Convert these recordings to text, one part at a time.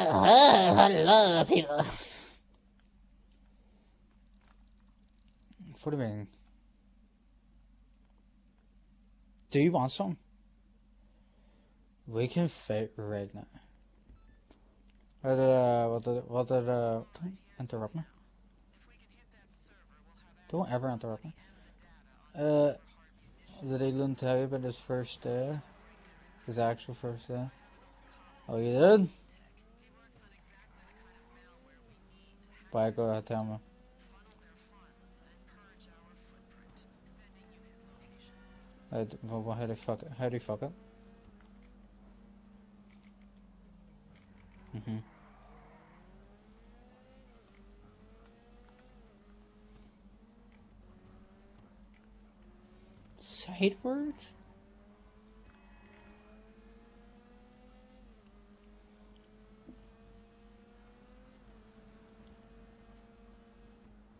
Hello, people. What do you mean? Do you want some? We can fit right now. Don't interrupt me. Don't ever interrupt me. Did Elon tell you about his first day? His actual first day? Oh, you did? Why go ahead, tell me. Well, how do you fuck it? How do you fuck it? Mm-hmm. Sight words?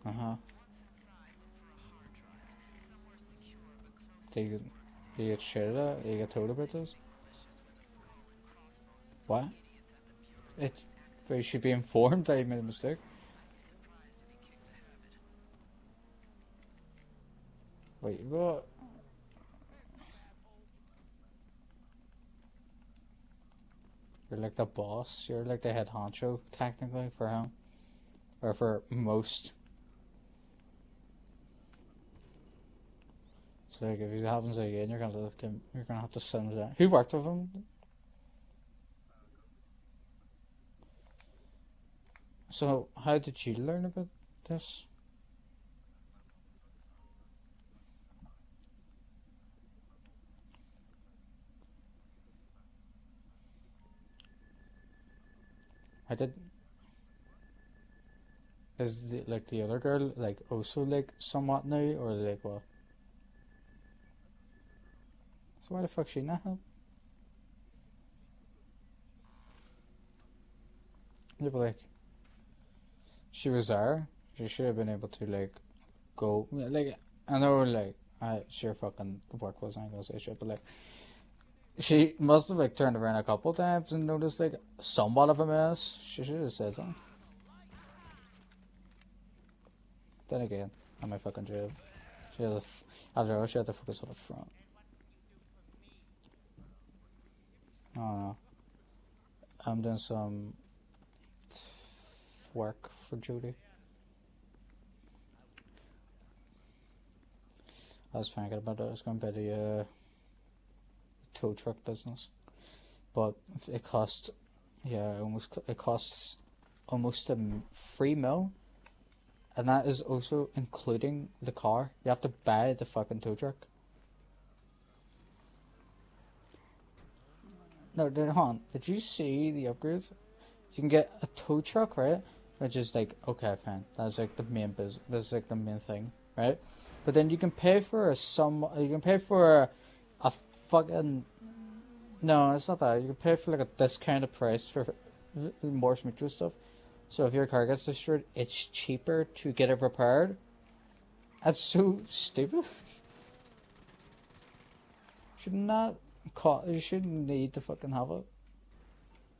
Uh-huh. Do you get shit at? You get told about this? What? It's... You should be informed that you made a mistake. Wait, what? You're like the boss. You're like the head honcho, technically, for him. Or for most. So like, if he happens again, you're gonna have to send him down. Who worked with him? So how did you learn about this? I did. Is like the other girl like also like somewhat new or like what? So why the fuck she not help? Yeah, but like she was there. She should have been able to like go. Like I know like I sure fucking work was not gonna say shit, but like she must have like turned around a couple times and noticed like somewhat of a mess. She should have said something. Then again, I'm my fucking job. She had to, after all, she had to focus on the front. I don't know. I'm doing some work for Judy. I was thinking about it. I was going to buy the tow truck business, but it cost, yeah, it costs almost a 3 mil, and that is also including the car. You have to buy the fucking tow truck. No, hold on. Did you see the upgrades? You can get a tow truck, right? Which is like, okay, fine. That's like the main business. That's like the main thing, right? But then you can pay for you can pay for a fucking, no, it's not that. You can pay for like a discounted price for more symmetrical stuff. So if your car gets destroyed, it's cheaper to get it repaired. That's so stupid. Should not you shouldn't need to fucking have it.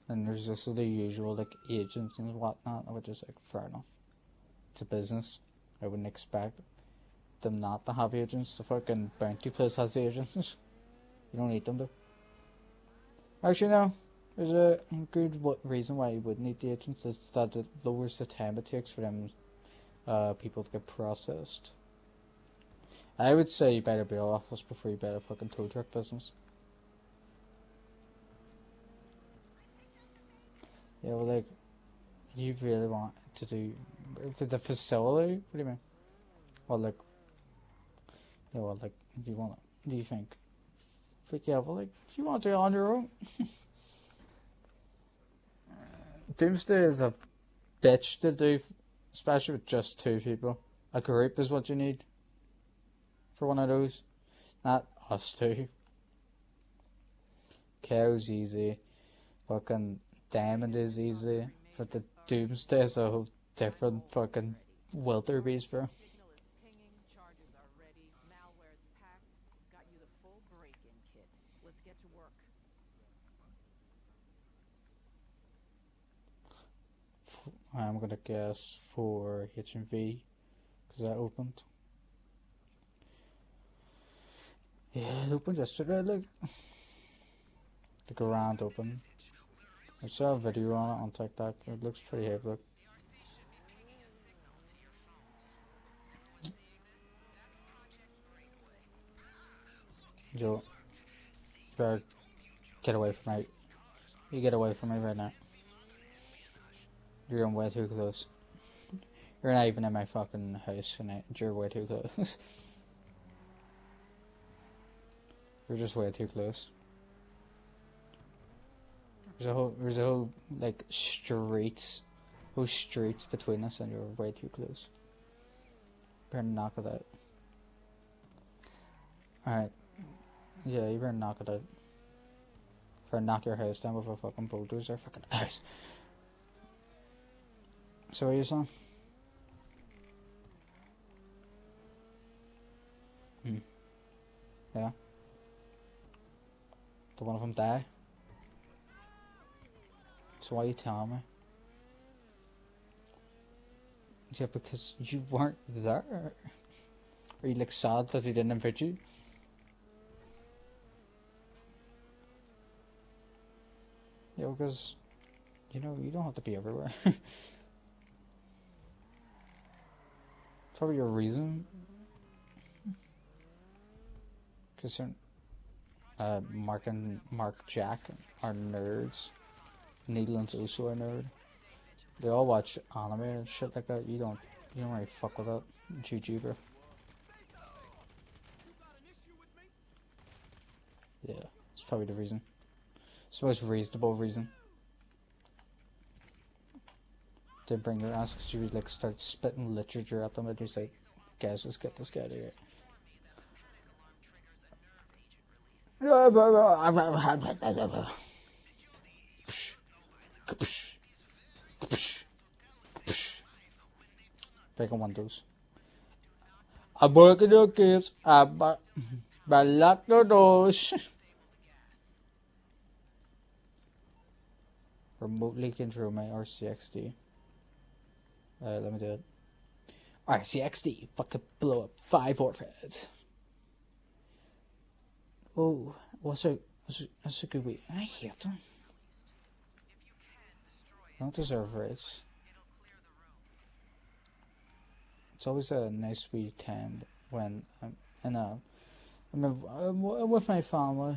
And there's also the usual like agents and whatnot, which is like fair enough. It's a business. I wouldn't expect them not to have agents. The fucking Bounty Place has the agents. You don't need them to. Actually, no. There's a good reason why you would need the agents is that it lowers the time it takes for them people to get processed. I would say you better be office before you better fucking tow truck business. Yeah, well, like, you really want to do for the facility? What do you mean? Well, like, yeah, well, like, do you want? Do you think? But yeah, well, like, if you want to do it on your own. Doomsday is a bitch to do, especially with just two people. A group is what you need for one of those, not us two. Chaos easy, fucking Diamond is easy, but the Doomsday is a whole different fucking wildebeest, bro. I'm gonna guess for HMV because that opened. Yeah, it opened yesterday. Look, the grand open. I saw a video on it on TikTok. It looks pretty heavy. Look. Joe, better get away from me. You get away from me right now. You're going way too close. You're not even in my fucking house, and you're way too close. You're just way too close. There's a whole like whole streets between us, and you're way too close. Better knock it out. Alright, yeah, you better knock it out. Better knock your house down with a fucking bulldozer, fucking ass. So what are you saying? Yeah. Did one of them die? So why are you telling me? Yeah, because you weren't there. Are you like sad that he didn't invite you? Yeah, because you know you don't have to be everywhere. Probably your reason. Because Mark Jack are nerds. Needland's also a nerd. They all watch anime and shit like that. You don't really fuck with that. GG, bro. Yeah, it's probably the reason. It's the most reasonable reason. They bring their ass because you would like start spitting literature at them and he's like, guys, let's get this guy out of here. Breaking windows. I'm working your kids. I'm lock the doors. Remotely control my RCXD. Let me do it. RCXD, fucking blow up 5 orphans. Oh, that's a good way. I hate them. I don't deserve raids. It's always a nice weekend when I'm with my family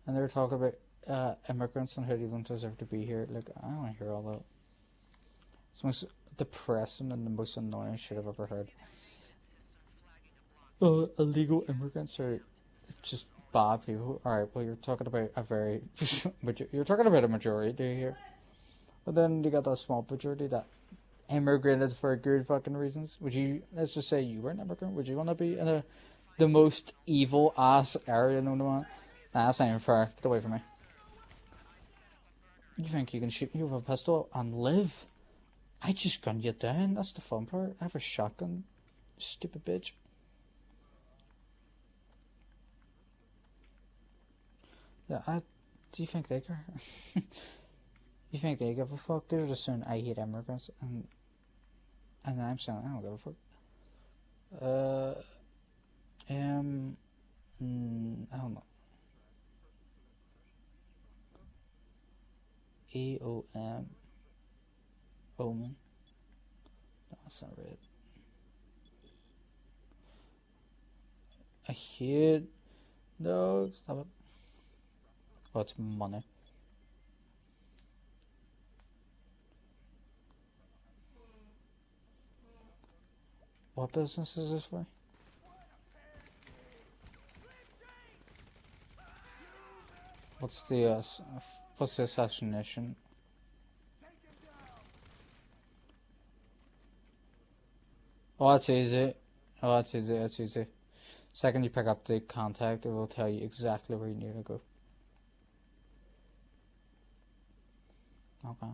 and they're talking about immigrants and how they don't deserve to be here. Like, I don't want to hear all that. It's the most depressing and the most annoying shit I've ever heard. Illegal immigrants are just bad people. Alright, well, you're talking about you're talking about a majority here. But then you got that small majority that immigrated for good fucking reasons. Let's just say you were an immigrant, would you want to be in the most evil ass area known to man? Nah, that's not even fair. Get away from me. You think you can shoot me with a pistol and live? I just gun you down. That's the fun part. I have a shotgun. Stupid bitch. Yeah, do you think they care? You think they give a fuck? They're just saying I hate immigrants, and I'm saying I don't give a fuck. I don't know. EOM. Omen. No, that's not right. I hate. No, stop it. Oh, it's money. What business is this for? What's the assassination? Oh, that's easy. Oh, that's easy. That's easy. Second, you pick up the contact, it will tell you exactly where you need to go. Okay.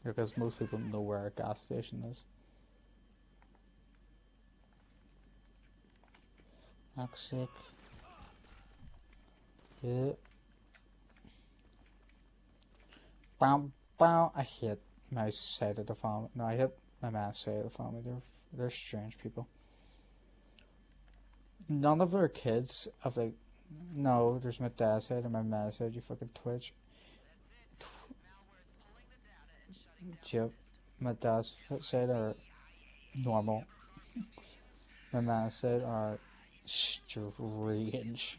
Because most people know where a gas station is. Toxic. Yeah. Bow, bow. I hate my side of the family. No, I hate my mom's side of the family. They're strange people. None of their kids have like. No, there's my dad's side and my mom's side. You fucking twitch. Yep. My dad's side are normal. My mom's side are strange.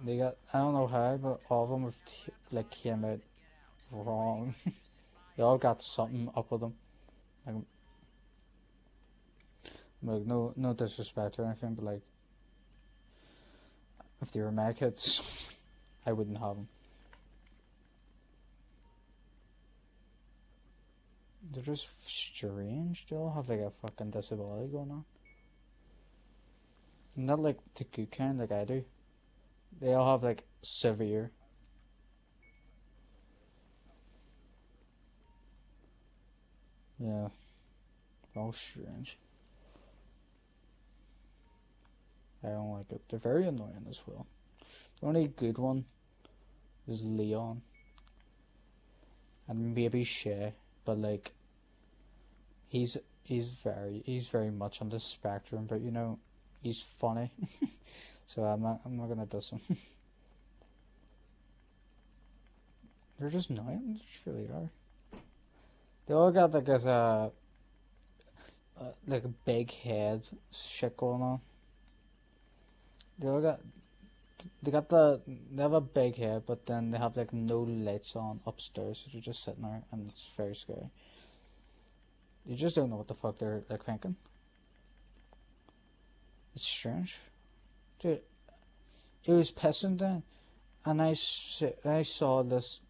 They got. I don't know how, but all of them have like came out wrong. They all got something up with them. Like, no disrespect or anything, but like if they were my kids, I wouldn't have them. They're just strange. They all have like a fucking disability going on. Not like the good kind like I do. They all have like severe. Yeah, all strange. I don't like it. They're very annoying as well. The only good one is Leon and maybe Shay, but like he's he's very much on the spectrum, but you know he's funny, so I'm not gonna diss him. They're just annoying. They just really are. They all got like like a big head shit going on. They all got they have a big head, but then they have like no lights on upstairs, so they're just sitting there, and it's very scary. You just don't know what the fuck they're like thinking. It's strange, dude. It was pissing down, and I saw this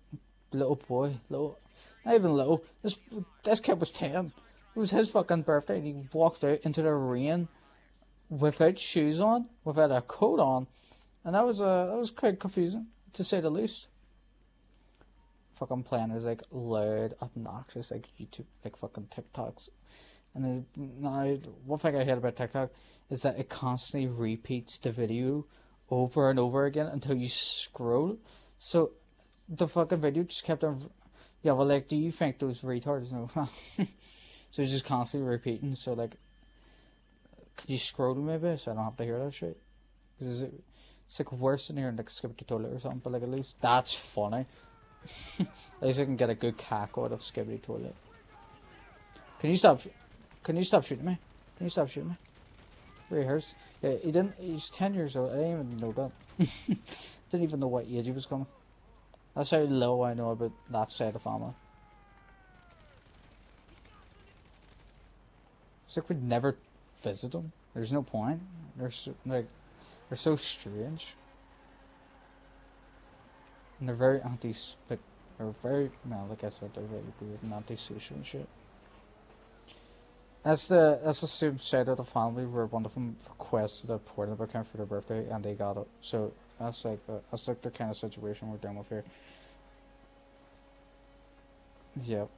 little boy, not even little. This kid was 10. It was his fucking birthday, and he walked out into the rain without shoes on, without a coat on, and that was quite confusing to say the least. Fucking playing is like loud, obnoxious, like YouTube, like fucking TikToks. And then, now, one thing I hate about TikTok is that it constantly repeats the video over and over again until you scroll. So the fucking video just kept on. Yeah, well, like, do you think those retards know? So it's just constantly repeating. So like, could you scroll maybe so I don't have to hear that shit? Cause it's like worse than hearing like skip the toilet or something. But like at least that's funny. At least I can get a good cackle out of Skibbity Toilet. Can you stop? Can you stop shooting me? Can you stop shooting me? Really hurts. Yeah, he didn't. He's 10 years old. I didn't even know that. Didn't even know what age he was coming. That's how low I know about that side of the family. It's like we'd never visit them. There's no point. They're so strange. And they're very like they're very well, like I said, they're very weird and antisocial and shit. That's the same side of the family where one of them requested a porno account for their birthday and they got it. So that's like the kind of situation we're dealing with here. Yep.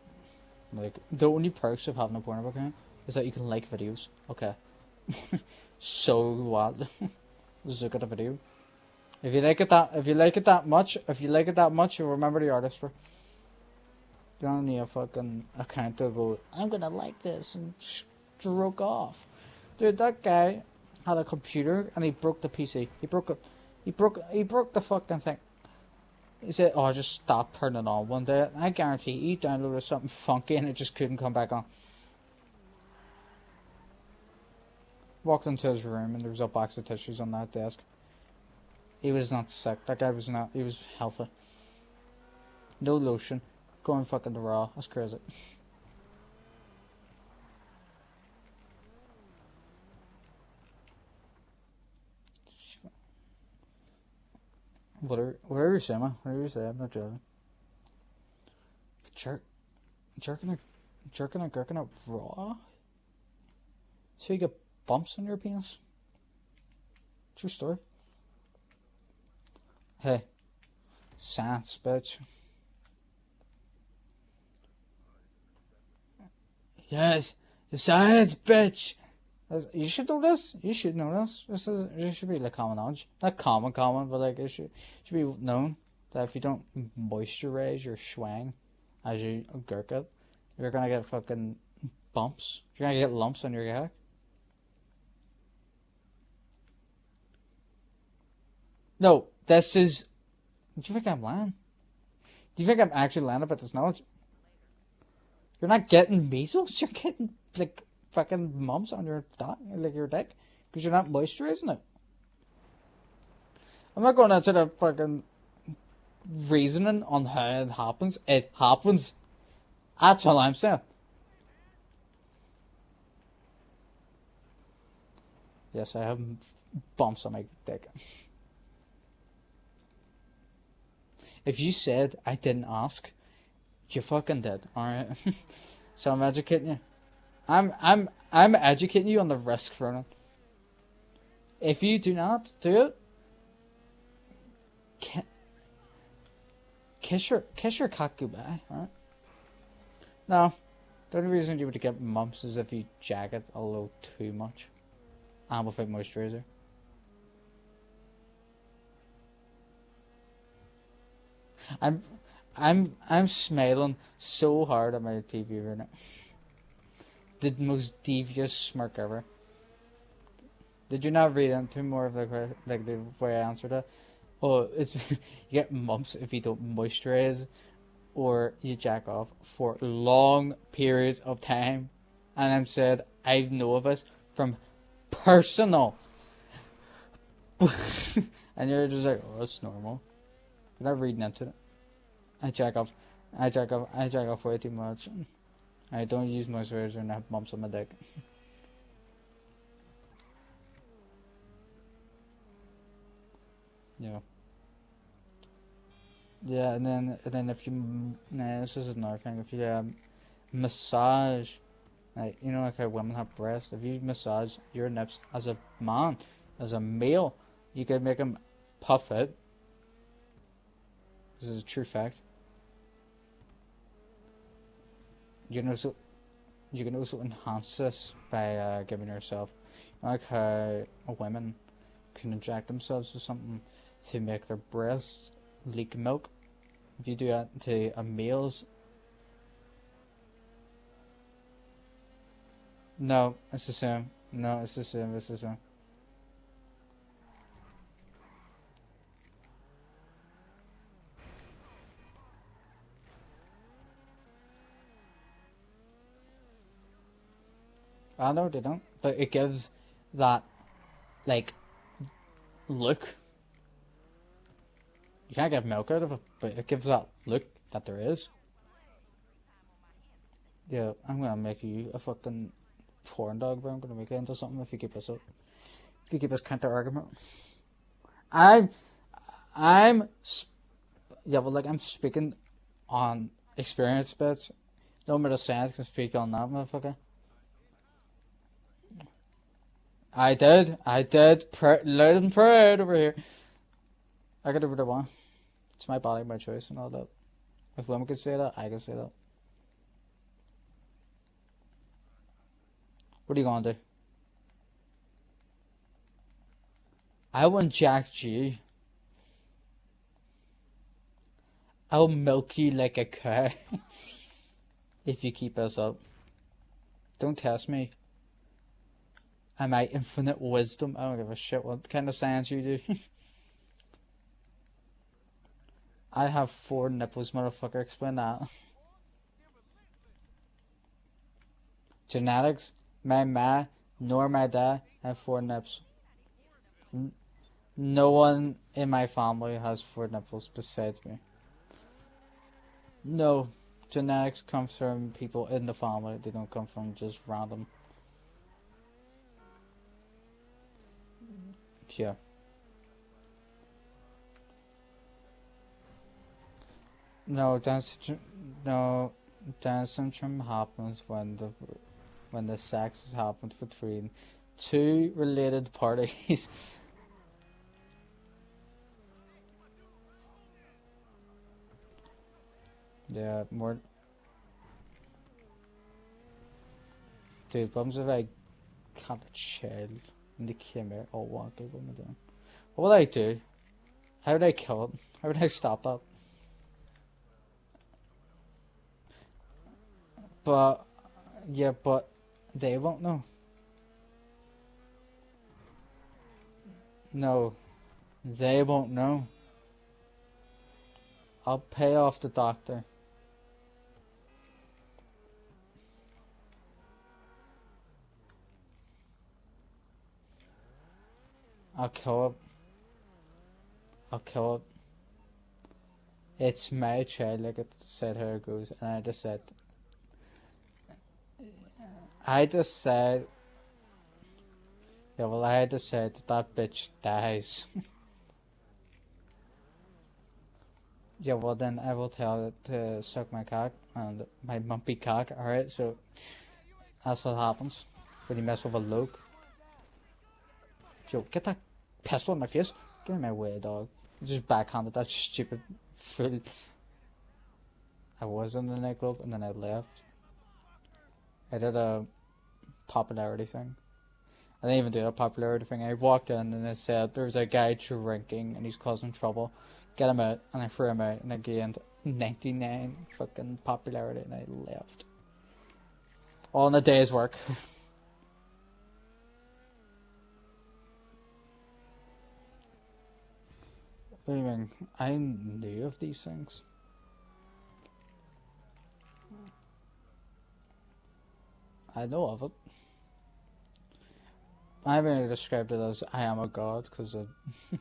Like the only perks of having a porno account is that you can like videos. Okay. So what? Just look at the video. If you like it that much, you'll remember the artist. For you don't need a fucking account to go. I'm gonna like this and stroke off. Dude, that guy had a computer and he broke the PC. He broke the fucking thing. He said, "Oh, just stop turning on one day." I guarantee he downloaded something funky and it just couldn't come back on. Walked into his room and there was a box of tissues on that desk. He was not sick. That guy was not. He was healthy. No lotion. Going fucking to raw. That's crazy. Whatever you say, man. Whatever you say, I'm not joking. Jerking a gherkin up raw? So you get bumps on your penis? True story. Hey, science, bitch. Yes, science, bitch. You should know this. You should know this. This should be like common knowledge. Not common, but like it should be known that if you don't moisturize your schwang as you gurk it, you're gonna get fucking bumps. You're gonna get lumps on your cock. No, this is. Do you think I'm lying? Do you think I'm actually lying about this knowledge? You're not getting measles. You're getting like fucking mumps on your like your dick, because you're not moisturizing it. I'm not going into the fucking reasoning on how it happens. It happens. That's all I'm saying. Yes, I have bumps on my dick. If you said I didn't ask, you fucking did. All right. So I'm educating you. I'm educating you on the risk for it. If you do not do it, kiss your cock goodbye. All right. No, the only reason you would get mumps is if you jag it a little too much and without moisturizer. I'm I'm smiling so hard at my TV right now. The most devious smirk ever. Did you not read into more of like the way I answered it? Oh, it's you get mumps if you don't moisturize or you jack off for long periods of time. And I'm said I know of this from personal. And you're just like, oh, it's normal. You're not reading into it. I jack off. I jack off way too much. I don't use moisturizer and I have bumps on my dick. Yeah. Yeah, and then if you, nah, this is another thing. If you massage, like you know, like how women have breasts. If you massage your nips as a man, as a male, you could make them puff out. This is a true fact. You can also you can also enhance this by giving yourself, like how women can inject themselves with something to make their breasts leak milk. If you do that to a male's, no, it's the same. No, it's the same. It's the same. I know they don't, but it gives that like look. You can't get milk out of it, but it gives that look that there is. Yeah, I'm gonna make you a fucking porn dog, bro. I'm gonna make it into something if you keep this up. If you keep this counter argument. I'm, I'm, yeah, but like I'm speaking on experience bits. No matter science can speak on that, motherfucker. I did, loud and proud over here. I can do what I want. It's my body, my choice, and all that. If women can say that, I can say that. What are you gonna do? I will inject you. I'll milk you like a cow if you keep us up. Don't test me. I my infinite wisdom. I don't give a shit what kind of science you do. I have 4 nipples, motherfucker. Explain that. Genetics. My ma nor my dad have 4 nips. No one in my family has 4 nipples besides me. No. Genetics comes from people in the family. They don't come from just random. Yeah. No, no, Down syndrome happens when the sex has happened between two related parties. Yeah, more. Dude, bums if I can't chill. And they came out all wonky. What am I doing? What would I do? How would I kill it? How would I stop that? But, yeah, but they won't know. No, they won't know. I'll pay off the doctor. I'll kill it. I'll kill it. It's my child, like it said how it goes, and I just said, yeah, well, I just said that bitch dies. Yeah, well, then I will tell it to suck my cock, and my mumpy cock, alright, so that's what happens when you mess with a loke. Yo, get that pistol in my face. Get in my way, dog. You just backhanded that stupid fool. I was in the nightclub and then I left. I did a popularity thing. I didn't even do a popularity thing. I walked in and it said there's a guy drinking and he's causing trouble. Get him out, and I threw him out and I gained 99 fucking popularity and I left. All in a day's work. What do you mean? I knew of these things. I know of it. I haven't described it as I am a god because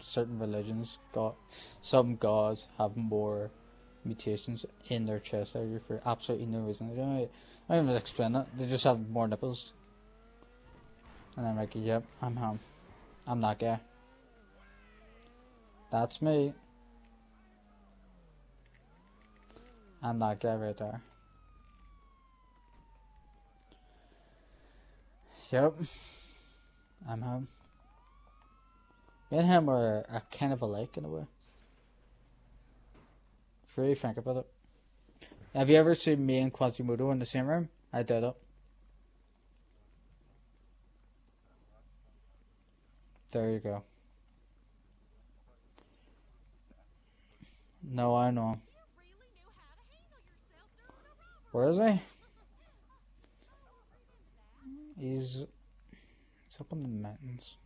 certain religions got some gods have more mutations in their chest area for absolutely no reason. I don't even explain it. They just have more nipples, and I'm like, yep, I'm him. I'm that guy. That's me. I'm that guy right there. Yep, I'm him. Me and him are kind of alike in a way. If you really think about it. Have you ever seen me and Quasimodo in the same room? I did it. There you go. No, I know. Where is he? He's up in the mountains.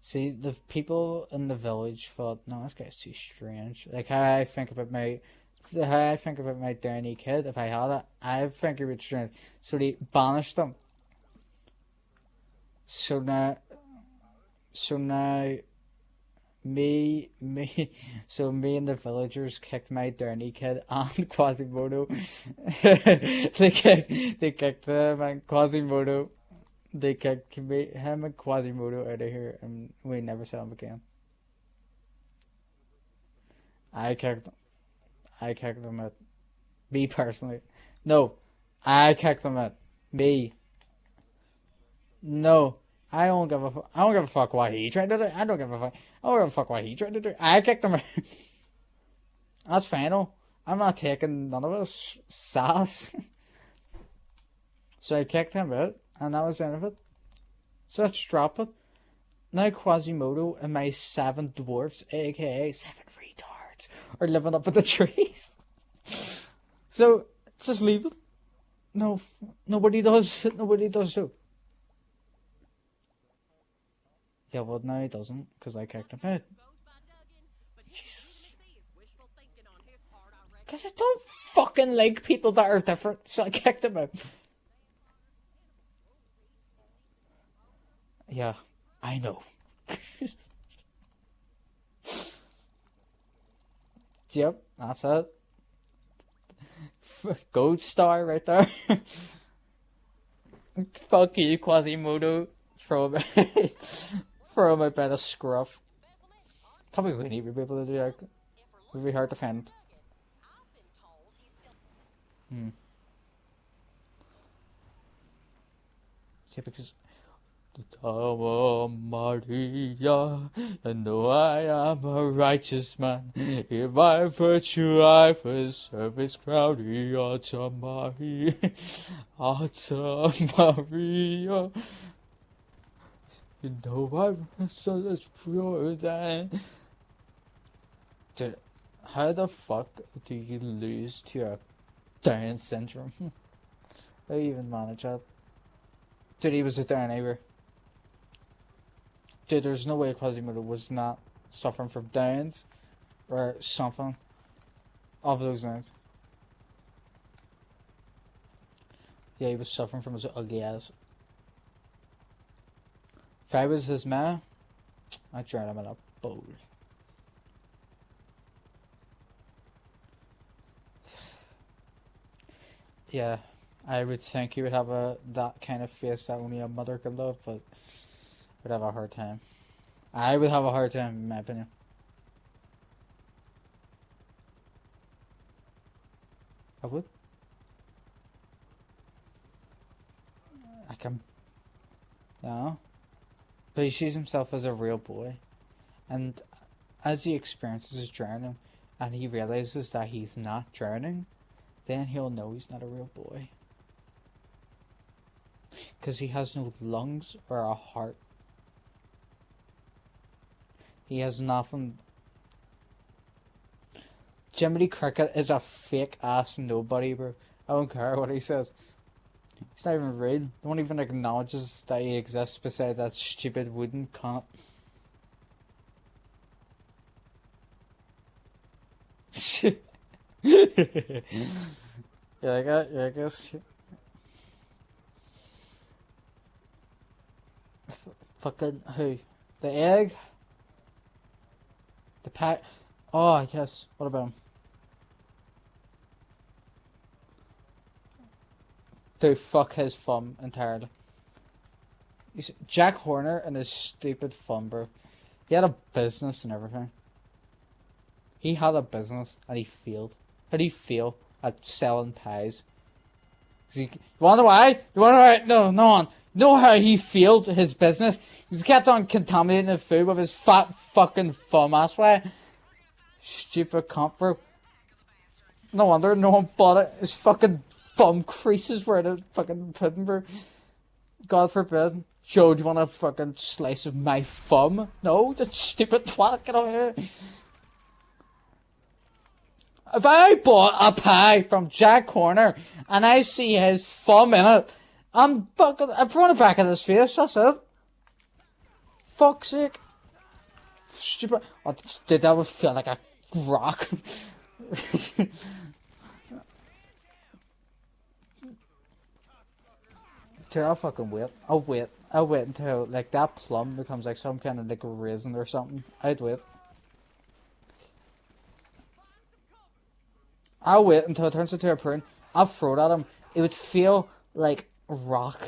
See, the people in the village thought, no, this guy's too strange. Like how I think about my Downey kid, if I had it, I think it would strange. So they banished them. So now, so now, me, so me and the villagers kicked my Downey kid and Quasimodo. They kicked him and Quasimodo. They kicked him and Quasimodo out of here, and we never saw him again. I kicked, I kicked him out. Me personally. No, I kicked him out. Me. No, I don't give a fuck what he tried to do. I don't give a fuck. I don't give a fuck what he tried to do. I kicked him out. That's final. I'm not taking none of his sass. So I kicked him out, and that was the end of it. So let's drop it. Now Quasimodo and my 7 dwarfs, aka 7 retards, are living up in the trees. So just leave it. No, nobody does. Nobody does so. Yeah, well, no, he doesn't, because I kicked him out. Jesus. Because I don't fucking like people that are different, so I kicked him out. Yeah, I know. Yep, that's it. Gold star right there. Fuck you, Quasimodo. Throw him, throw him a bit of scruff. Probably wouldn't even be able to do that. It would be hard to find. Hmm. Yeah, because Oh, Maria, and know I am a righteous man. If by virtue I was service crowdy, Ata Maria, Ata Maria. You know I'm so much pure than. Dude, how the fuck do you lose to a Down syndrome? How do you even manage that? Dude, he was a Down neighbor. Dude, there's no way Quasimodo was not suffering from Downs or something of those lines. Yeah, he was suffering from his ugly ass. If I was his man, I'd drown him in a bowl. Yeah, I would think he would have that kind of face that only a mother could love, but would have a hard time. I would have a hard time, in my opinion. I would. I can, no. But he sees himself as a real boy, and as he experiences his drowning, and he realizes that he's not drowning, then he'll know he's not a real boy. Because he has no lungs or a heart. He has nothing. Jiminy Cricket is a fake ass nobody, bro. I don't care what he says. He's not even real. No one even acknowledges that he exists beside that stupid wooden cunt. Yeah, I guess. Fucking who? The egg? The pack? Oh, yes. What about him? Dude, fuck his thumb entirely. Jack Horner and his stupid thumb, bro. He had a business and everything. He had a business and he failed. How did he fail at selling pies? You wanna know why? You wanna know why? No, no one. You know how he failed his business? He kept on contaminating the food with his fat fucking thumb. That's why. Stupid cunt, bro. No wonder no one bought it. His fucking thumb creases where the fucking pudding, bro. God forbid. Joe, do you want a fucking slice of my thumb? No, that stupid twat, get over here. If I bought a pie from Jack Corner and I see his thumb in it, I'm throwing it back at his face, that's it. Fuck's sake. Stupid. Oh, dude, that would feel like a rock. Dude, I'll fucking wait. I'll wait. I'll wait until, like, that plum becomes, like, some kind of, like, raisin or something. I'd wait. I'll wait until it turns into a prune. I'll throw it at him. It would feel like rock.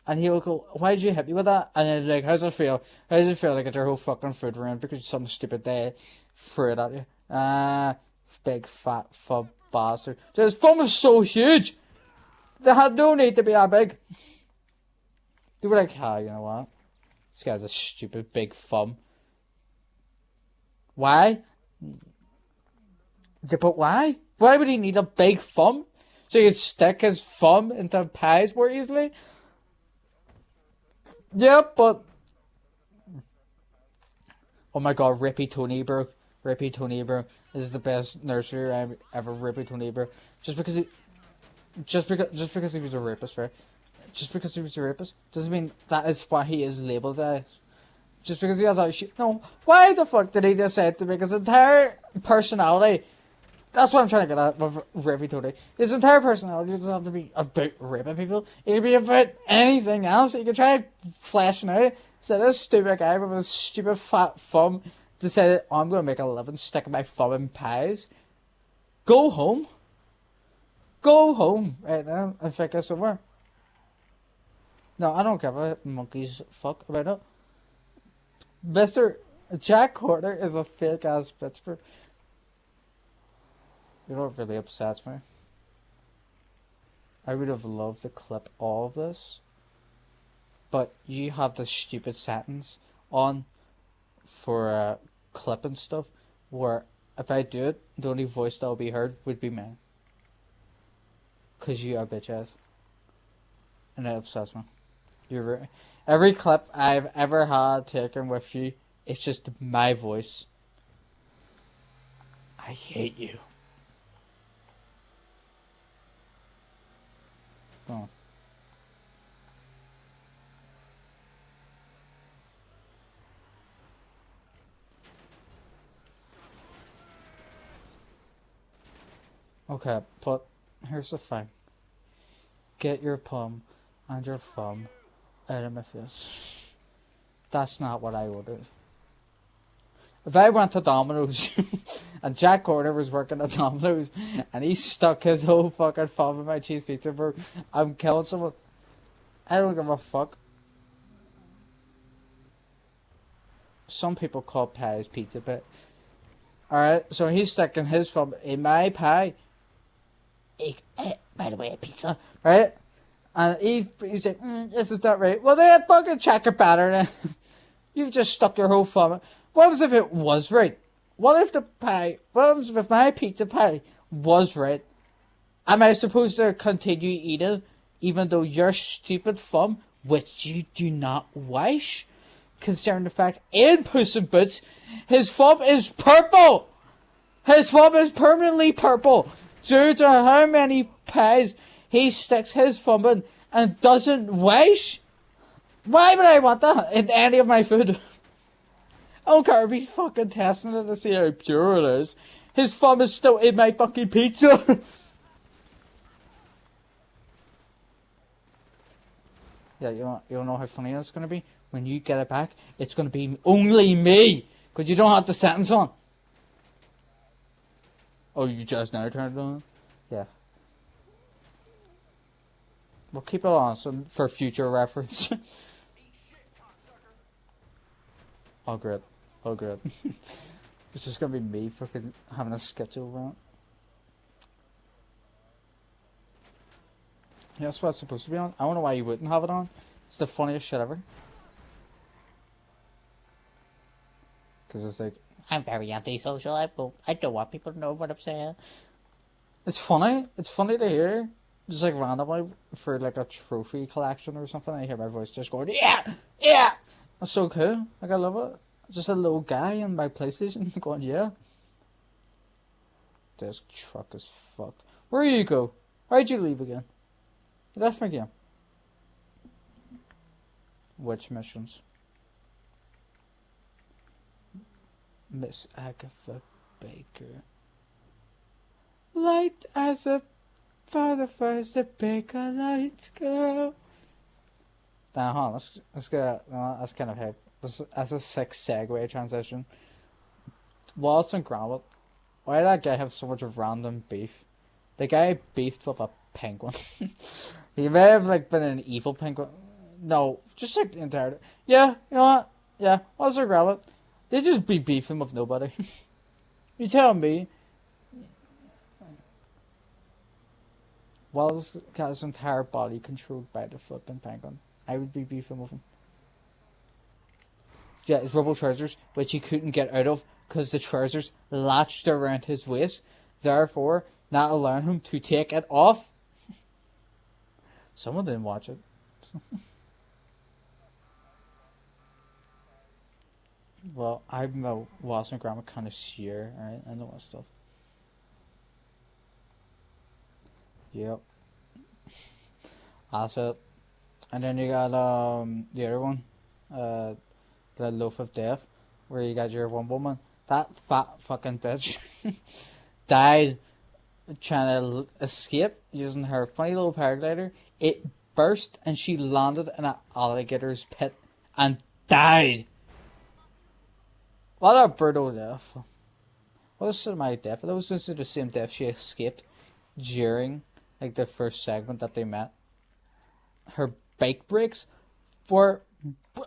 And he'll go, why did you hit me with that? And then like, how's it feel? How does it feel like it's your whole fucking food ruined because some stupid day threw it at you? Big fat fub bastard. Dude, his thumb was so huge! They had no need to be that big. They were like, you know what? This guy's a stupid big thumb. Why? Yeah, but why? Why would he need a big thumb? So he could stick his thumb into pies more easily? Yeah, but... Oh my god, Rippy Tony, bro. Rippy Tony, bro. This is the best nursery rhyme ever, Rippy Tony, bro. Just because he was a rapist, right? Just because he was a rapist doesn't mean that is what he is labeled as. Just because he has a shit. No, why the fuck did he decide to make his entire personality? That's what I'm trying to get at with Rippy Tony. His entire personality doesn't have to be about raping people. It could be about anything else. You could try flashing out. So this stupid guy with his stupid fat thumb decided, oh, I'm going to make a living sticking my thumb in pies. Go home. Go home right now and figure somewhere. No, I don't give a monkey's fuck about it. Mr. Jack Corner is a fake ass Pittsburgh. You know what really upsets me? I would have loved to clip all of this but you have this stupid sentence on for clip and stuff where if I do it, the only voice that will be heard would be mine. Because you are bitch ass. And it upsets me. Every clip I've ever had taken with you, it's just my voice. I hate you. Oh. Okay, but here's the thing. Get your palm and your thumb out of my face. That's not what I ordered. If I went to Domino's and Jack Corner was working at Domino's and he stuck his whole fucking thumb in my cheese pizza, bro, I'm killing someone. I don't give a fuck. Some people call pies pizza, but alright, so he's sticking his thumb in my pie. By the way, a pizza, right? And he's like, this is not right. Well, then fucking check it better then. You've just stuck your whole thumb. What was if it was right? What if what if my pizza pie was right? Am I supposed to continue eating even though your stupid thumb, which you do not wish, considering the fact in Puss in Boots, his thumb is purple! His thumb is permanently purple due to how many pies he sticks his thumb in and doesn't wish. Why would I want that in any of my food? I don't care if he's fucking testing it to see how pure it is. His thumb is still in my fucking pizza. Yeah, you don't know how funny it's gonna be? When you get it back, it's gonna be only me! Because you don't have the sentence on. Oh, you just now turned it on? Yeah. We'll keep it on for future reference. Oh, great. Oh, great. It's just gonna be me fucking having a sketch over it. Yeah, that's what it's supposed to be on. I don't know why you wouldn't have it on. It's the funniest shit ever. Because it's like, I'm very antisocial. I don't want people to know what I'm saying. It's funny. It's funny to hear. Just like randomly for like a trophy collection or something. I hear my voice just going, yeah, yeah. That's so cool. Like I love it. Just a little guy in my PlayStation going, yeah. This truck is fucked. Where you go? Why'd you leave again? You left my game. Which missions? Miss Agatha Baker. Light as a fireflies, the baker lights go. Now, hold on, let's go. No, that's kind of hip. That's a sick segue transition. Wallace and Gromit. Why did that guy have so much random beef? The guy beefed with a penguin. He may have like been an evil penguin. No, just like the entire. Yeah, you know what? Yeah, Wallace and Gromit. They just be beefing with nobody. You tell me. Wallace got his entire body controlled by the fucking penguin. I would be beefing with him. Yeah, his rubble trousers, which he couldn't get out of because the trousers latched around his waist, therefore not allowing him to take it off. Someone didn't watch it. Well, I'm a Wallace and Gromit connoisseur, alright? I know that stuff. Yep. That's it. And then you got the other one, the Loaf of Death, where you got your one woman. That fat fucking bitch died trying to escape using her funny little paraglider. It burst and she landed in an alligator's pit and died. What a brutal death. What was my death? That was just the same death she escaped during like the first segment that they met. Her bike brakes were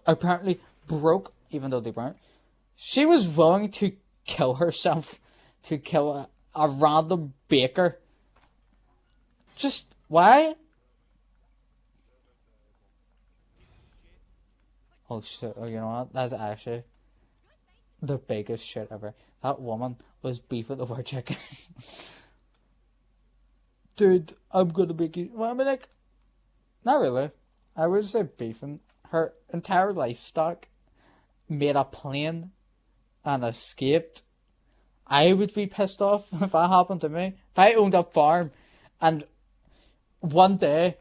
apparently broke, even though they weren't. She was willing to kill herself to kill a random baker. Just why? Oh shit! Oh, you know what? That's actually the biggest shit ever. That woman was beefing over chicken. Dude, I'm gonna make you. Well, I mean, like, not really. I would say beefing. Her entire livestock made a plane and escaped. I would be pissed off if that happened to me. If I owned a farm and one day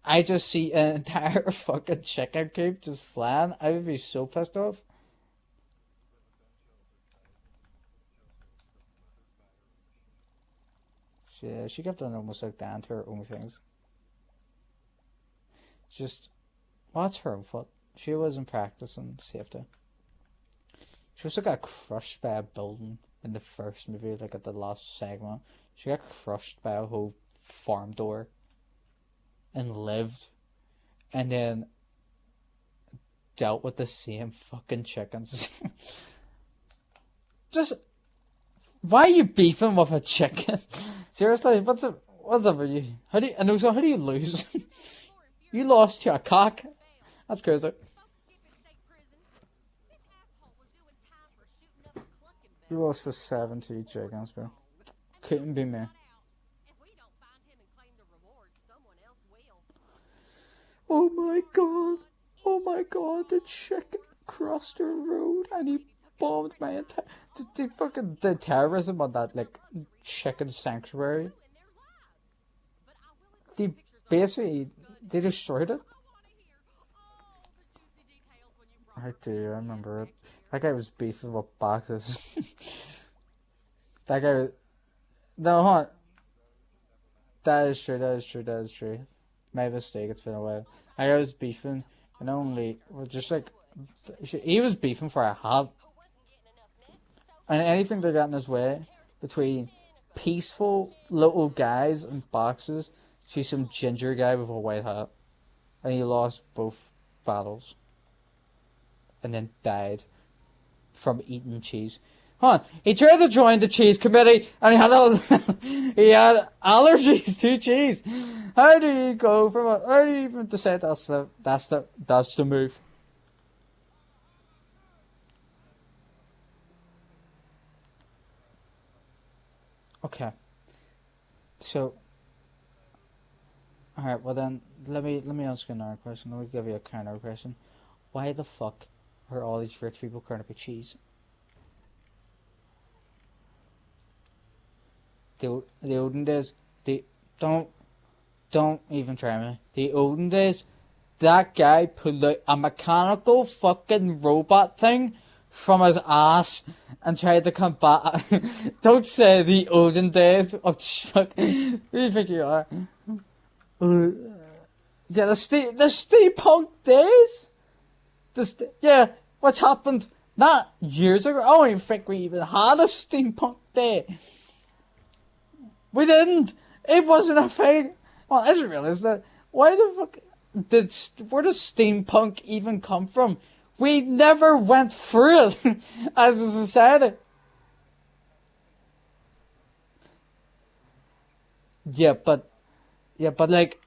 I just see an entire fucking chicken coop just flying, I would be so pissed off. She kept on almost like down to her own things. Just, what's her fault? She wasn't practicing safety. She also got crushed by a building in the first movie, like at the last segment. She got crushed by a whole farm door and lived, and then dealt with the same fucking chickens. Just, why are you beefing with a chicken? Seriously, what's up with you? And also, how do you lose? You lost to a cock? That's crazy. You lost to 70 chickens, bro. Couldn't be me. Oh my god. Oh my god, the chicken crossed the road and he bombed my entire... The terrorism on that, like, chicken sanctuary. They basically, they destroyed it. I do, I remember it. That guy was beefing with boxes. That guy... No, hold on. That is true, that is true, that is true. My mistake, it's been a while. That guy was beefing, and only... Well, just like... He was beefing for a hat. And anything that got in his way between peaceful little guys in boxes to some ginger guy with a white hat. And he lost both battles. And then died from eating cheese. Hold on, he tried to join the cheese committee and he had allergies to cheese. How do you go from how do you even decide that's the move? Okay. So alright, well then let me ask you another question. Let me give you a counter question. Why the fuck are all these rich people current up with cheese? The olden days, they don't even try me. The olden days, that guy pulled out a mechanical fucking robot thing from his ass and tried to combat. Don't say the olden days of fuck. Who do you think you are? Yeah, the steampunk days. Yeah, what's happened? Not years ago. I don't even think we even had a steampunk day. We didn't. It wasn't a thing. Well, I didn't realize that. Why the fuck where does steampunk even come from? We never went through it as a society. Yeah, but like,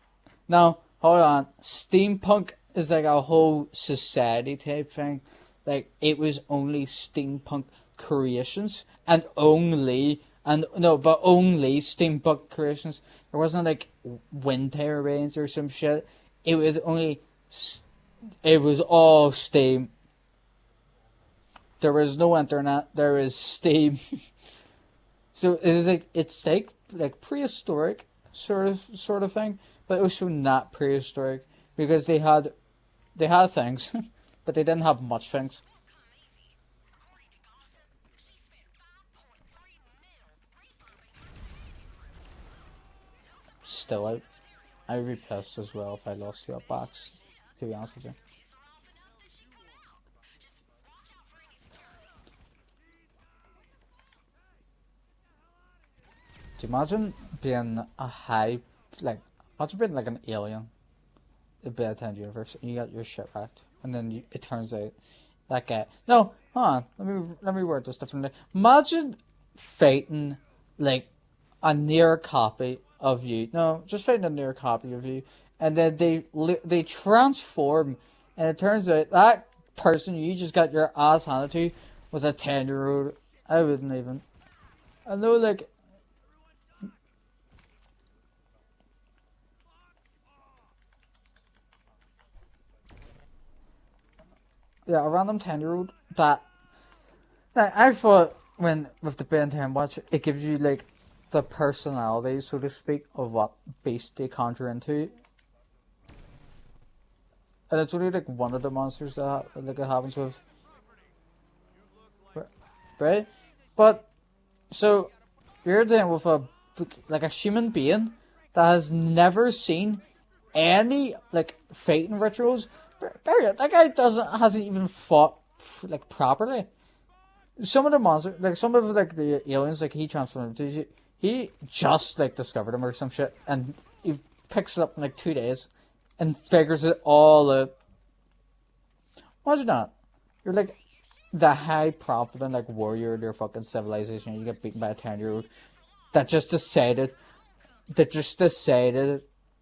now hold on. Steampunk is like a whole society type thing. Like it was only steampunk creations and only steampunk creations. There wasn't like wind turbines or some shit. It was only it was all steam. There was no internet. There was steam. So it is like it's like prehistoric sort of thing, but also not prehistoric because they had things, but they didn't have much things. Still out. I would be pissed as well if I lost that box, to be honest with you. Do you imagine being a imagine being like an alien in the Bad universe, and you got your shit wrecked, and then it turns out that guy. No, hold on. Let me word this differently. Imagine fighting like a near copy of you. No, just fighting a near copy of you, and then they transform And it turns out that person you just got your ass handed to was a 10-year-old. I wouldn't even. I know, like, yeah, a random 10-year-old that. Like, I thought when, with the Ben 10 watch, it gives you, like, the personality, so to speak, of what beast they conjure into. And it's only, like, one of the monsters that, like, it happens with. Right? But, so, you're dealing with like, a human being that has never seen any, like, fighting rituals. That guy hasn't even fought, like, properly. Some of the monsters, like, some of, like, the aliens, like, he transformed into, he just, like, discovered him or some shit, and he picks it up in, like, 2 days and figures it all out. Imagine that. You're, like, the high prominent, like, warrior of your fucking civilization, and you get beaten by a 10-year-old that just decided,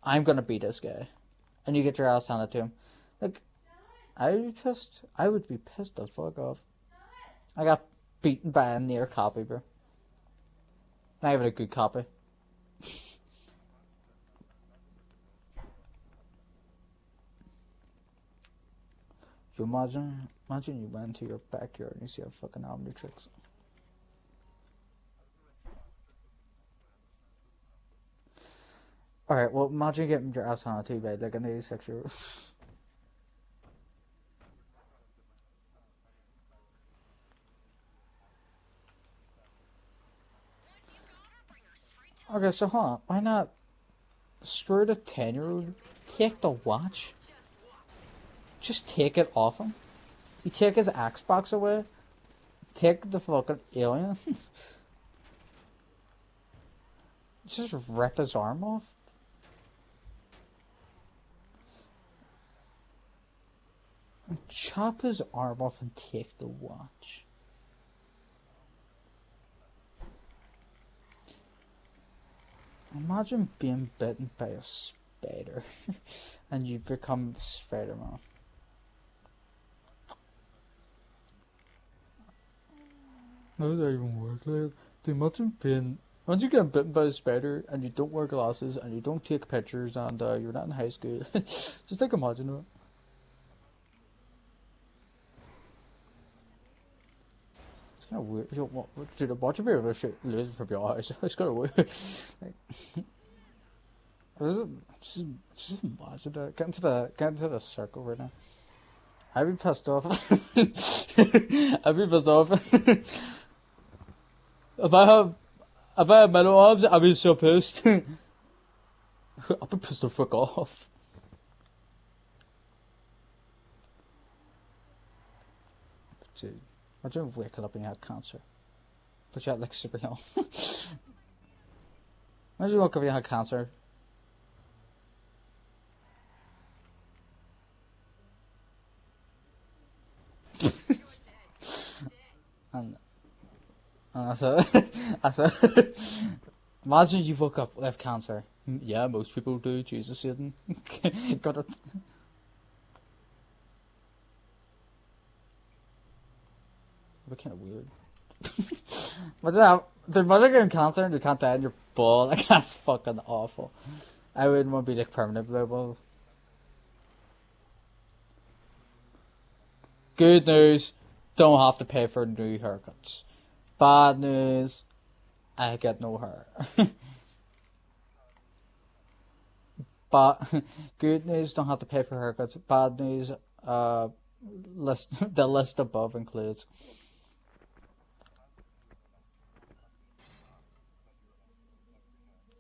I'm gonna beat this guy. And you get your ass handed to him. Like, I would be pissed the fuck off. I got beaten by a near copy, bro. Not even a good copy. You imagine you went to your backyard and you see a fucking Omnitrix. Alright, well, imagine getting your ass handed to you by, like, an 86-year-old. Okay, so hold on. Why not screw the 10-year-old? Take the watch. Just take it off him. You take his Xbox away. Take the fucking alien. Just rip his arm off. Chop his arm off and take the watch. Imagine being bitten by a spider and you become Spider-Man. How does that even work? Like, dude, imagine being. Once you get bitten by a spider and you don't wear glasses and you don't take pictures and you're not in high school, just like imagine it. It's kind of weird. You know, dude, imagine being able to shoot lasers from your eyes. It's kind of weird. Like, just, just imagine that. Get into the circle right now. I'd be pissed off. I'd be pissed off. If I had metal arms, I'd be so pissed. I'd be pissed the fuck off. Dude, imagine waking up and you had cancer. But you had like super young. Imagine you woke up and you had cancer. and that's it. That's it. Imagine you woke up with cancer. Yeah, most people do. Jesus didn't. Got it. But kind of weird. Imagine getting cancer and you can't die in your ball. Like, that's fucking awful. I wouldn't want to be like permanent level. Good news, don't have to pay for new haircuts. Bad news, I get no hair. But good news, don't have to pay for haircuts. Bad news, uh, the list above includes.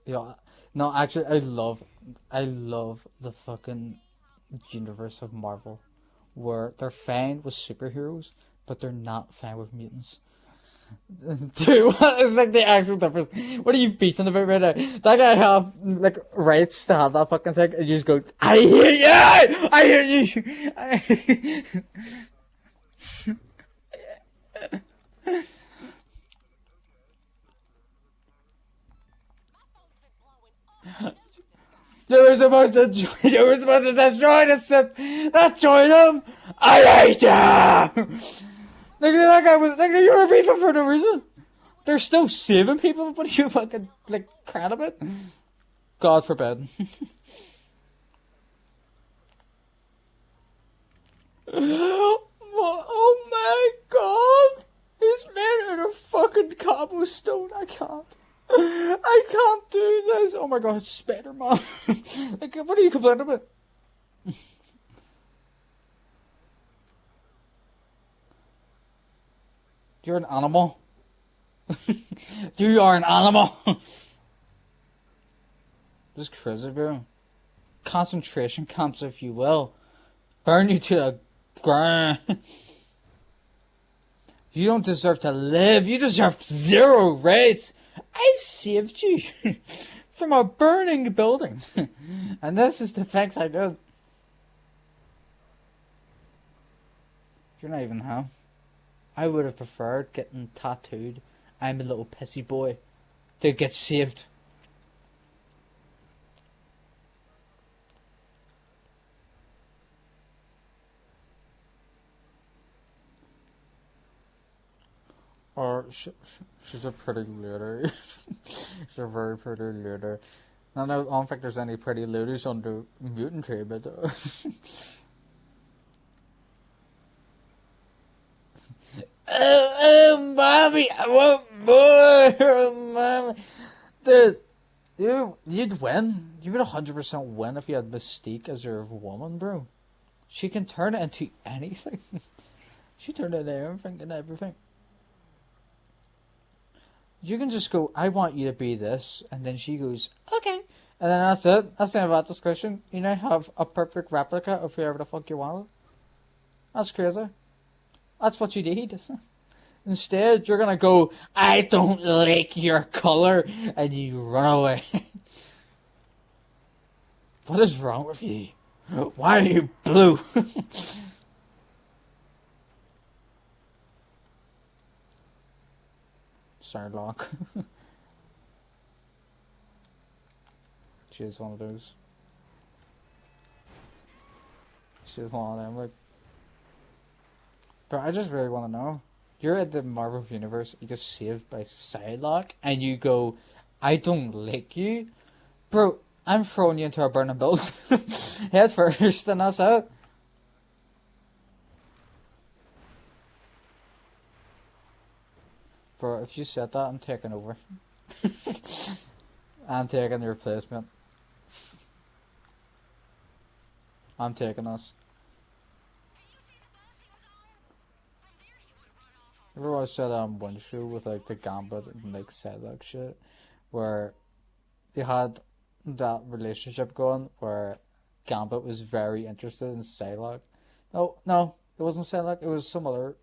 Yeah, no, actually, I love the fucking universe of Marvel, where they're fine with superheroes, but they're not fine with mutants. Dude, what is like the actual difference? What are you beefing about right now? That guy have like rights to have that fucking thing, and you just go, I hear you, I hear you. You were supposed to join, you were supposed to destroy the ship, not join them. I hate ya. Nigga, that guy was, nigga, you were beefing for no reason. They're still saving people, but you fucking, like, crying about it? God forbid. Oh my god! He's made out of fucking cobblestone. I can't. I can't do this. Oh my god, it's Spider-Man. Like, what are you complaining about? You're an animal. You are an animal. Just crazy, bro. Concentration camps, if you will. Burn you to the ground. You don't deserve to live. You deserve zero rates. I saved you from a burning building. And this is the thanks I did. You're not even home. I would have preferred getting tattooed. I'm a little pissy boy. To get saved. Or she's a pretty lady. She's a very pretty lady. I don't think there's any pretty ladies on the mutant tree, but mommy, I want more, mommy. Dude, you'd win. You would 100% win if you had Mystique as your woman, bro. She can turn it into anything. She turned it into everything and everything. You can just go, I want you to be this, and then she goes, okay. And then that's it. That's the end of that discussion. You now have a perfect replica of whoever the fuck you want. That's crazy. That's what you need. Instead, you're gonna go, I don't like your color, and you run away. What is wrong with you? Why are you blue? Sherlock. She is one of those. She is one of them. Like, but I just really want to know. You're at the Marvel Universe, you get saved by Psylocke, and you go, I don't like you? Bro, I'm throwing you into a burning building. Head first, and that's it. Bro, if you said that, I'm taking over. I'm taking the replacement. I'm taking us. Remember I said one show with like the Gambit and like Psylocke shit, where they had that relationship going where Gambit was very interested in Psylocke. No, no, it wasn't Psylocke. It was some other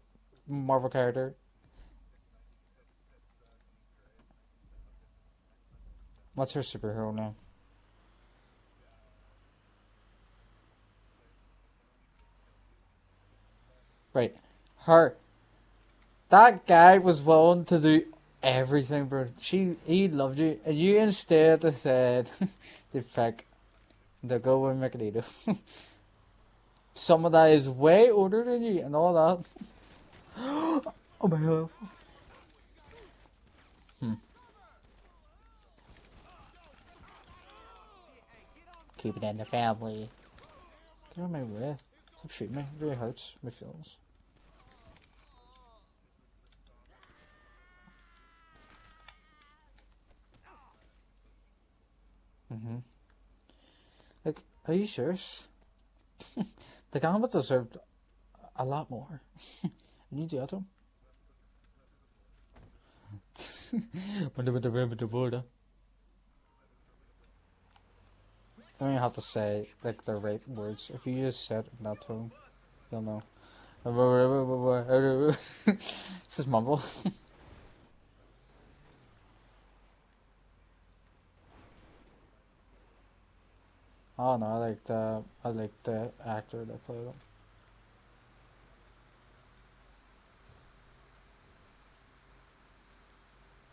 Marvel character. What's her superhero name? Right, her. That guy was willing to do everything, bro. He loved you, and you instead said the pick the go with Magneto. Some of that is way older than you, and all that. Oh my god. Hmm. Keep it in the family. Get out of my way. Stop shooting me. It really hurts my feelings. Mm-hmm. Like, are you serious? The Gambit deserved a lot more. And you do them. Wonder what the river the border. Don't even have to say like the right words. If you just said in that tone, you'll know. This is mumble. Oh no, I like the actor that played him.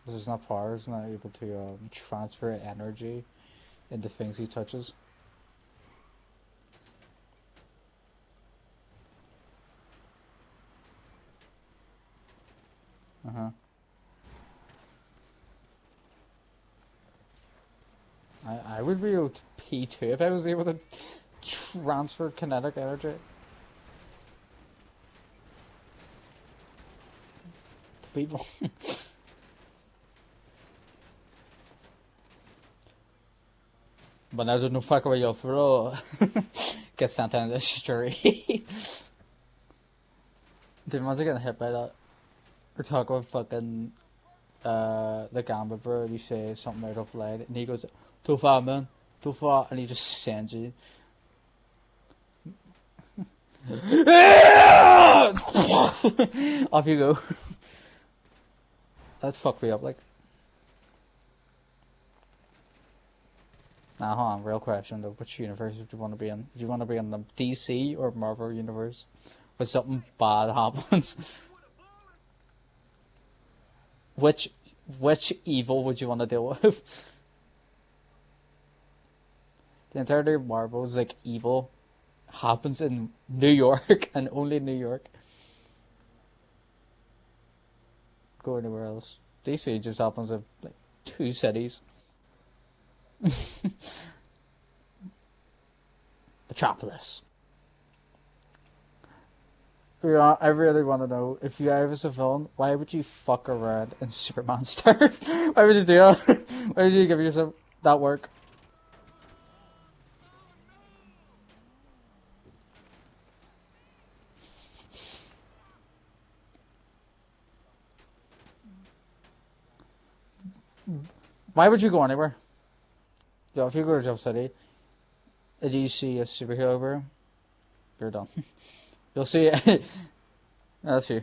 This is not power. He's not able to transfer energy into things he touches. Uh-huh. I would be able to pee too if I was able to transfer kinetic energy to people. But I don't know fuck away your throw. Get sent down the street. Dude, imagine getting hit by that. Or talk about fucking the gambler bro, and you say something right off the line, and he goes, too far man, too far, and he just sends you. Off you go. That fucked me up like. Nah, hold on, real question though. Which universe would you want to be in? Would you want to be in the DC or Marvel universe? When something bad happens? Which evil would you want to deal with? The entirety of Marvel is like evil happens in New York and only New York. Go anywhere else. DC just happens in like 2 cities. Metropolis. Yeah, I really want to know, if you I was a villain, why would you fuck around in Superman star? Why would you do that? Why would you give yourself that work? Why would you go anywhere? Yo, if you go to Jump City and you see a superhero bro, you're done. You'll see it. That's you.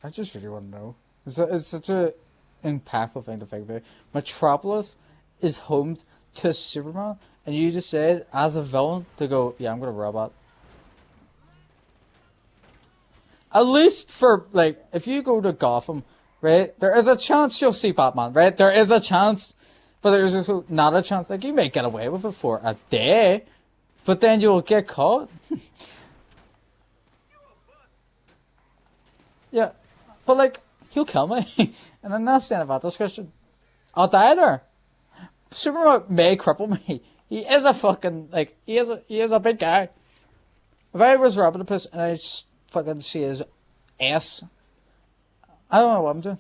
I just really want to know. It's such a impactful thing to think about. Metropolis is home to Superman, and you just said, as a villain, to go, yeah, I'm gonna robot. At least for, like, if you go to Gotham, right, there is a chance you'll see Batman, right? There is a chance, but there's also not a chance. Like, you may get away with it for a day, but then you'll get caught. Yeah, but, like, he'll kill me, and I'm not saying about this question. I'll die there. Superman may cripple me. He is a fucking, like, he is a big guy. If I was robbing a piss and I just fucking see his ass, I don't know what I'm doing.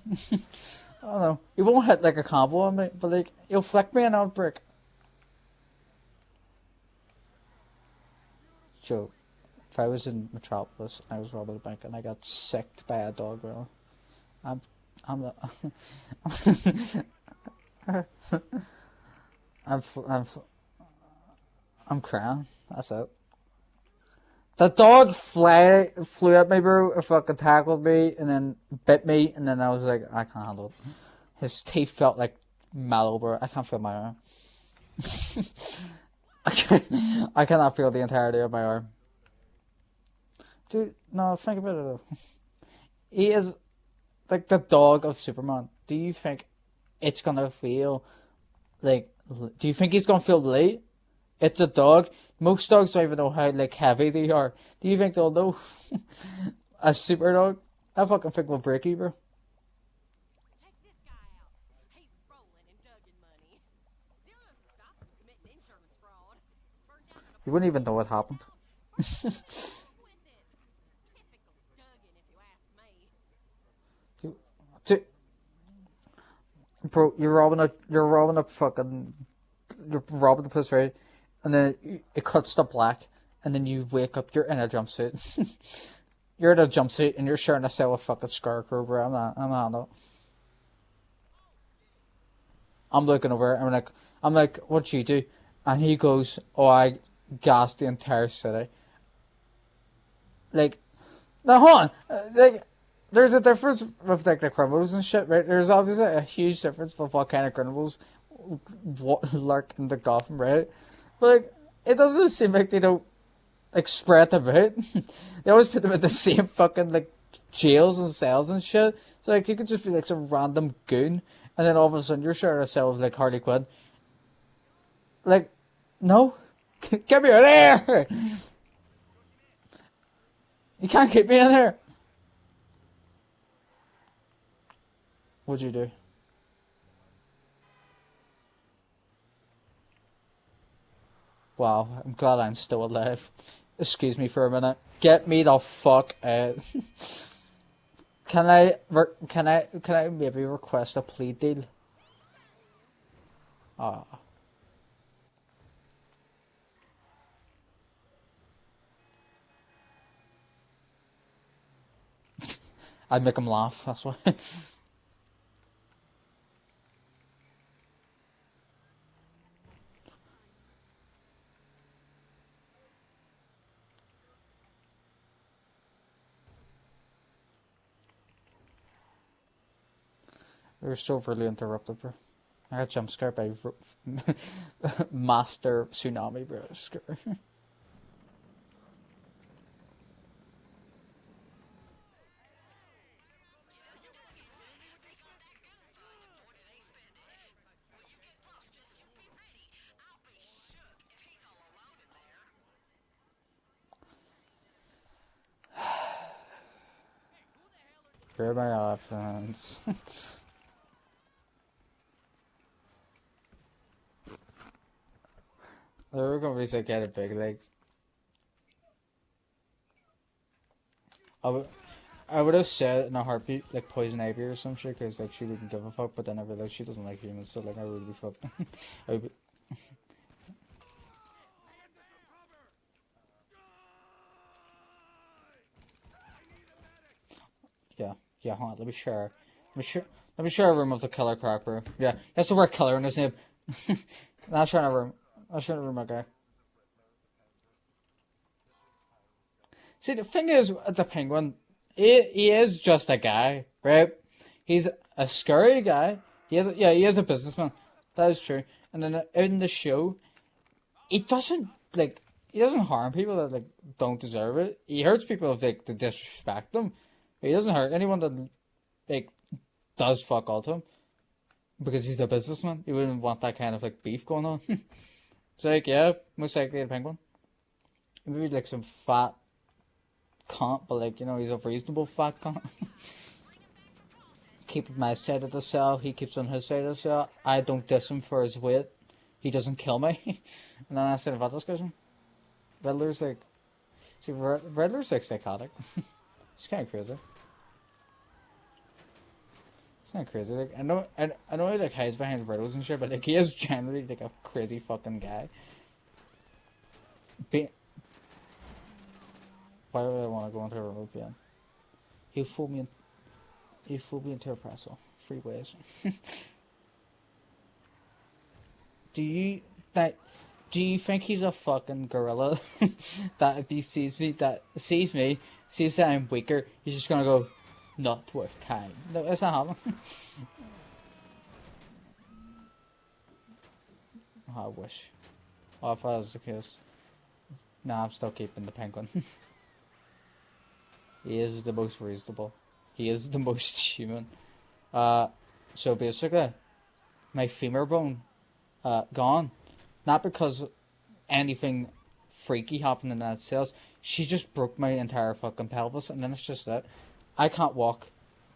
I don't know. He won't hit like a combo on me, but like he'll flick me and I'll break. Joe, if I was in Metropolis and I was robbing a bank and I got sicked by a dog, bro, I'm I'm I'm I'm I'm crying. That's it. The dog flew at me, bro. It fucking tackled me and then bit me, and then I was like, I can't handle it. His teeth felt like mallow, bro. I can't feel my arm. I cannot feel the entirety of my arm. Dude, no, think about it though. He is like the dog of Superman. Do you think it's gonna feel like? Do you think he's gonna feel light? It's a dog. Most dogs don't even know how like heavy they are. Do you think they'll know? A super dog? I fucking think will break you, bro. Check this guy out. He's rolling in Duggan money. Still doesn't stop him committing insurance fraud. Burned down an You wouldn't even apartment know what building. happened. Burned it down along with it. Typical Duggan, if you ask me. Dude, bro, you're robbing the place, right? And then it cuts to black, and then you wake up, you're in a jumpsuit. You're in a jumpsuit, and you're sharing a cell with fucking Scarecrow, bro. No. I'm looking over, I'm like, what'd you do? And he goes, oh, I gassed the entire city. Like, now hold on, like, there's a difference with like the criminals and shit, right? There's obviously a huge difference with what kind of criminals lurk in the Gotham, right? But like, it doesn't seem like they don't like spread them out. They always put them in the same fucking like jails and cells and shit. So like, you could just be like some random goon, and then all of a sudden you're sharing a cell with like Harley Quinn. Like, no, get me out of here! You can't keep me in here. What'd you do? Wow, I'm glad I'm still alive. Excuse me for a minute. Get me the fuck out. Can I maybe request a plea deal? Ah, I'd make him laugh. That's why. We're so really interrupted, bro. I got jump scared by Master Tsunami, bro. Scary. Where are my options? They're gonna be so kind of big legs. I would, I would have said in a heartbeat like Poison Ivy or some shit, cause like she wouldn't give a fuck. But then I realized she doesn't like humans, so like I would be fucked. I would be, yeah, yeah. Hold on, let me share. Let me share. Let me share a room of the killer crack, bro. Yeah, he has the word killer in his name. Not trying to room. I'm trying to room my guy. See, the thing is, the penguin, he is just a guy, right? He's a scary guy. He is a businessman. That is true. And then in the show, he doesn't like, he doesn't harm people that like don't deserve it. He hurts people if they disrespect them. But he doesn't hurt anyone that like does fuck all to him because he's a businessman. He wouldn't want that kind of like beef going on. So like, yeah, most likely a penguin. Maybe like some fat cunt, but like he's a reasonable fat cunt. Keep my side of the cell. He keeps on his side of the cell. I don't diss him for his weight. He doesn't kill me. And then that's the end of that discussion. Riddler's like, see, Riddler's like psychotic. It's kind of crazy. It's kind of crazy. Like I know he like hides behind riddles and shit, but like he is generally like a crazy fucking guy. Be- Why would I want to go into a remote PM? He fooled me. He fooled me into a pretzel. Free ways. Do you that? Do you think he's a fucking gorilla? That if he sees that I'm weaker, he's just gonna go, not worth time. No, it's not happening. Oh, I wish. Oh, if that was the case. Nah, I'm still keeping the penguin. He is the most reasonable. He is the most human. Uh, so basically, my femur bone, gone. Not because anything freaky happened in that cells. She just broke my entire fucking pelvis, and then it's just that I can't walk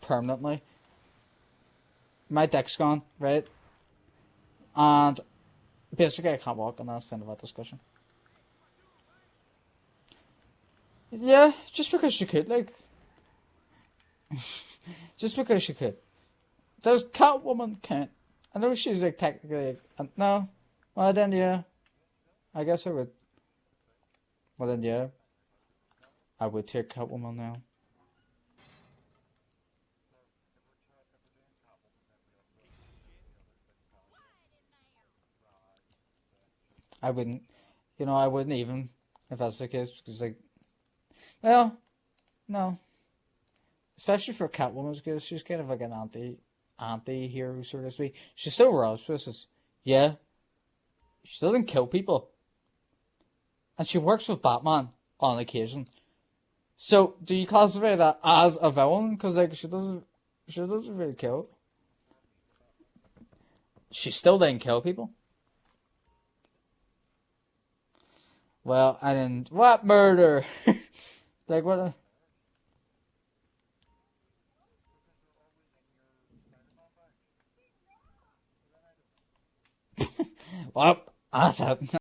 permanently. My dick's gone, right? And basically, I can't walk, and that's the end of that discussion. Yeah, just because she could, like, just because she could. Does Catwoman can't? I know she's like technically, no. Well then, yeah, I guess I would. Well then, yeah, I would take Catwoman now. I wouldn't, I wouldn't even if that's the case, because like, well, no, especially for Catwoman's case, she's kind of like an anti-hero, so to speak. She's still ruthless, yeah. She doesn't kill people, and she works with Batman on occasion. So, do you classify that as a villain? Because like she doesn't really kill. She still didn't kill people. Well, I didn't. What murder? Like what? Well, that's it.